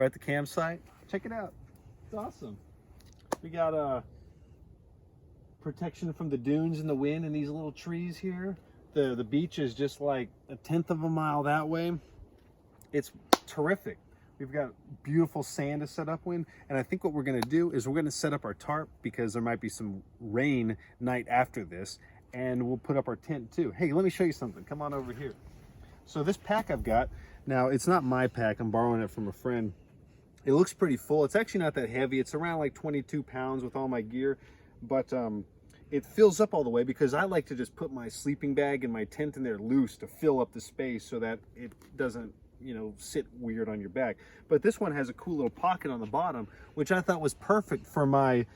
We're at the campsite. Check it out. It's awesome. We got protection from the dunes and the wind and these little trees here. The beach is just like 1/10 of a mile that way. It's terrific. We've got beautiful sand to set up in, and I think what we're gonna do is we're gonna set up our tarp because there might be some rain night after this, and we'll put up our tent too. Hey, let me show you something. Come on over here. So this pack I've got, now it's not my pack, I'm borrowing it from a friend. It looks pretty full. It's actually not that heavy. It's around like 22 pounds with all my gear, but it fills up all the way because I like to just put my sleeping bag and my tent in there loose to fill up the space so that it doesn't, you know, sit weird on your back. But this one has a cool little pocket on the bottom, which I thought was perfect for my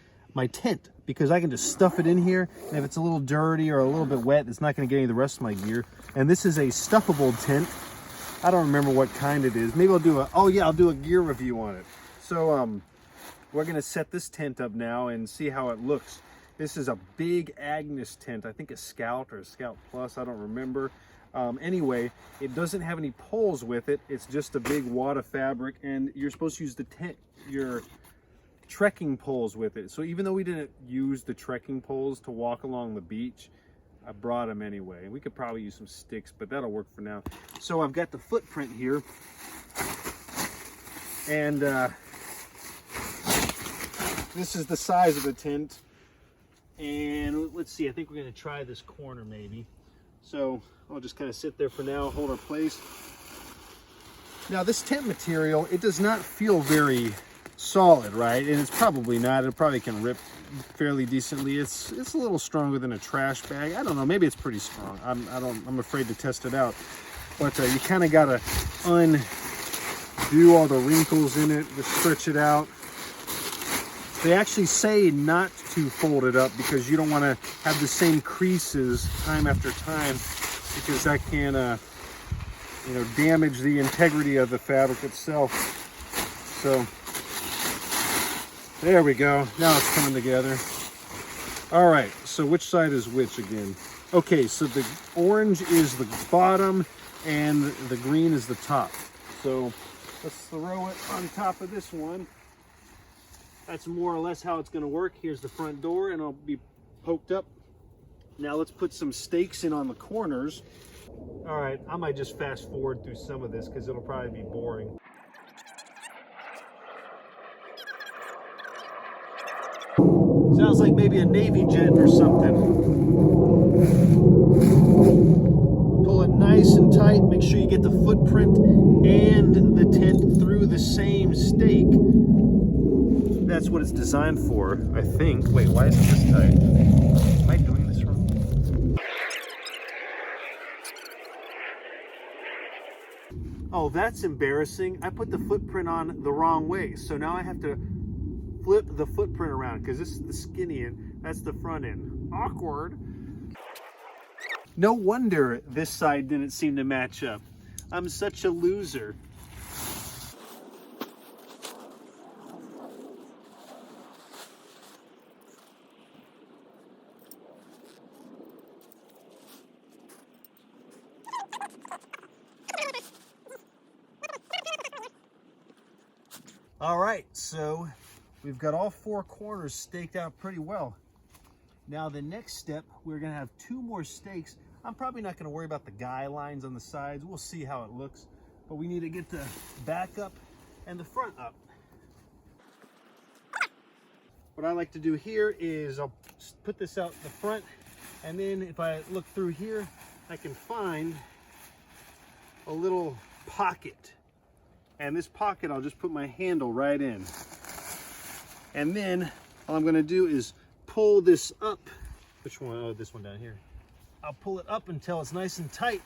tent because I can just stuff it in here, and if it's a little dirty or a little bit wet, it's not going to get any of the rest of my gear. And this is a stuffable tent. I don't remember what kind it is. Maybe I'll do I'll do a gear review on it. So we're going to set this tent up now and see how it looks. This is a big Agnes tent, I think a Scout or a Scout Plus, I don't remember. Anyway, it doesn't have any poles with it. It's just a big wad of fabric, and you're supposed to use your trekking poles with it. So even though we didn't use the trekking poles to walk along the beach, I brought them anyway. We could probably use some sticks, but that'll work for now. So I've got the footprint here, and this is the size of the tent. And let's see, I think we're going to try this corner maybe. So I'll just kind of sit there for now, hold our place. Now this tent material, it does not feel very solid, right? And it's probably not. It probably can rip fairly decently. It's a little stronger than a trash bag. I don't know, maybe it's pretty strong. I'm afraid to test it out. But you kind of got to undo all the wrinkles in it, just stretch it out. They actually say not to fold it up because you don't want to have the same creases time after time, because that can damage the integrity of the fabric itself. So there we go. Now it's coming together. All right, so which side is which again? Okay, so the orange is the bottom and the green is the top. So let's throw it on top of this one. That's more or less how it's going to work. Here's the front door, and it'll be poked up. Now let's put some stakes in on the corners. All right, I might just fast forward through some of this because it'll probably be boring. Sounds like maybe a Navy jet or something. Pull it nice and tight. Make sure you get the footprint and the tent through the same stake. That's what it's designed for, I think. Wait, why is it this tight? Am I doing this wrong? Oh, that's embarrassing. I put the footprint on the wrong way. So now I have to flip the footprint around because this is the skinny end. That's the front end. Awkward. No wonder this side didn't seem to match up. I'm such a loser. All right, so we've got all four corners staked out pretty well. Now the next step, we're gonna have two more stakes. I'm probably not gonna worry about the guy lines on the sides. We'll see how it looks, but we need to get the back up and the front up. What I like to do here is I'll put this out the front, and then if I look through here, I can find a little pocket. And this pocket, I'll just put my handle right in. And then all I'm gonna do is pull this up. Which one? Oh, this one down here. I'll pull it up until it's nice and tight.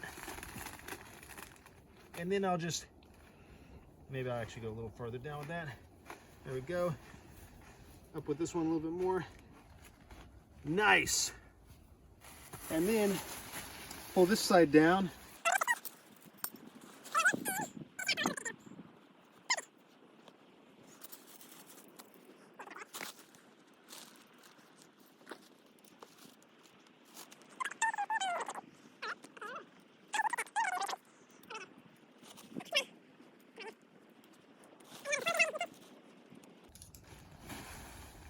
And then I'll just, maybe I'll actually go a little further down with that. There we go. Up with this one a little bit more. Nice. And then pull this side down.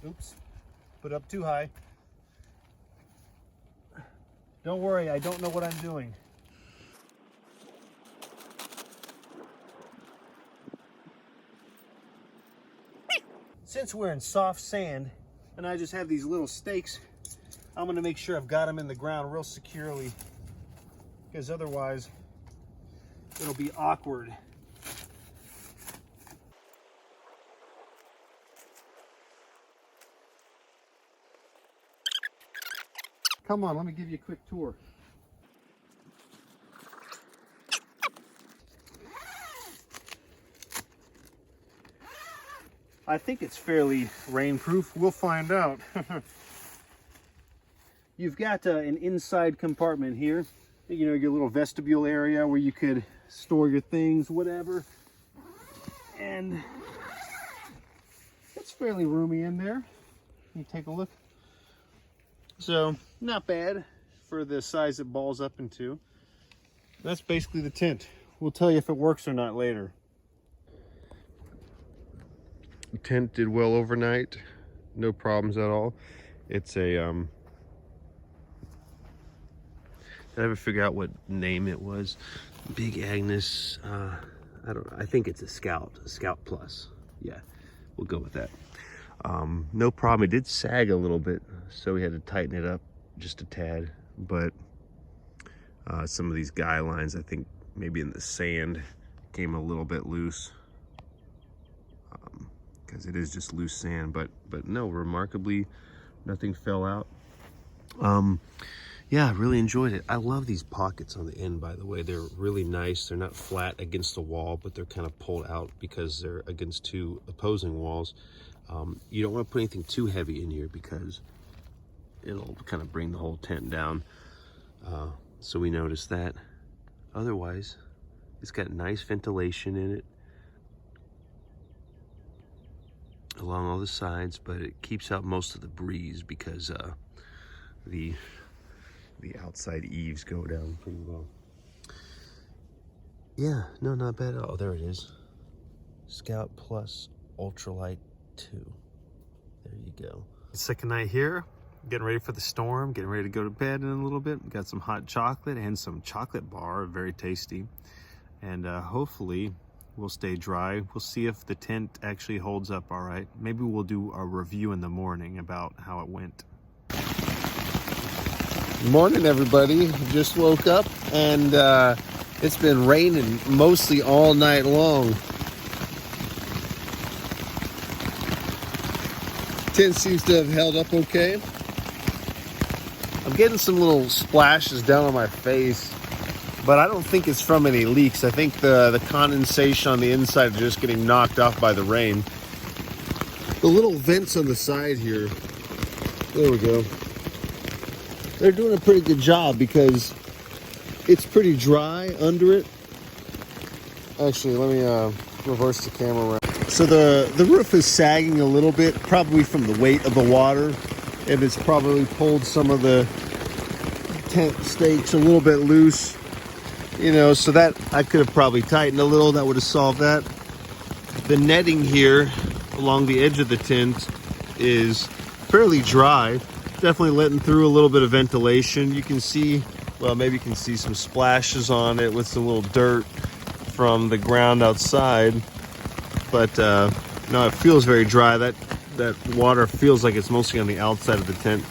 Oops, put up too high. Don't worry, I don't know what I'm doing. Since we're in soft sand and I just have these little stakes, I'm gonna make sure I've got them in the ground real securely, because otherwise it'll be awkward. Come on, let me give you a quick tour. I think it's fairly rainproof. We'll find out. You've got an inside compartment here. You know, your little vestibule area where you could store your things, whatever. And it's fairly roomy in there. You take a look. So, not bad for the size it balls up into. That's basically the tent. We'll tell you if it works or not later. The tent did well overnight, no problems at all. It's a did I ever figure out what name it was? Big Agnes. I think it's a Scout Plus. Yeah, we'll go with that. No problem. It did sag a little bit, so we had to tighten it up just a tad. But some of these guy lines, I think maybe in the sand, came a little bit loose. Because it is just loose sand, but no, remarkably nothing fell out. Yeah, really enjoyed it. I love these pockets on the end, by the way. They're really nice. They're not flat against the wall, but they're kind of pulled out because they're against two opposing walls. You don't want to put anything too heavy in here because it'll kind of bring the whole tent down. So we noticed that. Otherwise, it's got nice ventilation in it along all the sides, but it keeps out most of the breeze because the outside eaves go down pretty well. Yeah, no, not bad at all. There it is. Scout Plus Ultralight 2. There you go. Second night here, getting ready for the storm, getting ready to go to bed in a little bit. Got some hot chocolate and some chocolate bar, very tasty. And hopefully we'll stay dry. We'll see if the tent actually holds up all right. Maybe we'll do a review in the morning about how it went. Morning, everybody. Just woke up and it's been raining mostly all night long. Tent seems to have held up okay. I'm getting some little splashes down on my face, but I don't think it's from any leaks. I think the condensation on the inside is just getting knocked off by the rain. The little vents on the side here, there we go. They're doing a pretty good job because it's pretty dry under it. Actually, let me reverse the camera around. So the roof is sagging a little bit, probably from the weight of the water, and it's probably pulled some of the tent stakes a little bit loose. You know, so that I could have probably tightened a little. That would have solved that. The netting here along the edge of the tent is fairly dry. Definitely letting through a little bit of ventilation. You can see, well, maybe you can see some splashes on it with some little dirt from the ground outside. But no, it feels very dry. That water feels like it's mostly on the outside of the tent.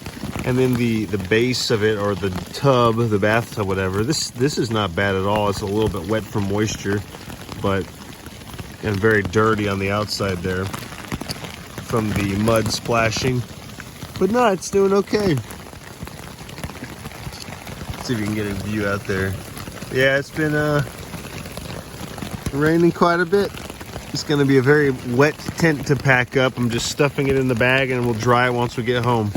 And then the base of it, or the tub, the bathtub, whatever, this is not bad at all. It's a little bit wet from moisture, and very dirty on the outside there from the mud splashing. But no, it's doing okay. Let's see if you can get a view out there. Yeah, it's been raining quite a bit. It's gonna be a very wet tent to pack up. I'm just stuffing it in the bag and we'll dry it once we get home.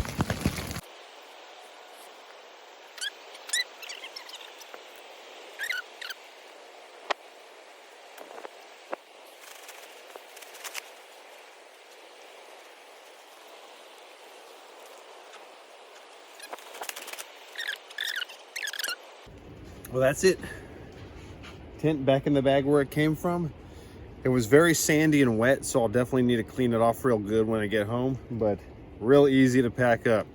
Well, that's it. Tent back in the bag where it came from. It was very sandy and wet, so I'll definitely need to clean it off real good when I get home. But real easy to pack up.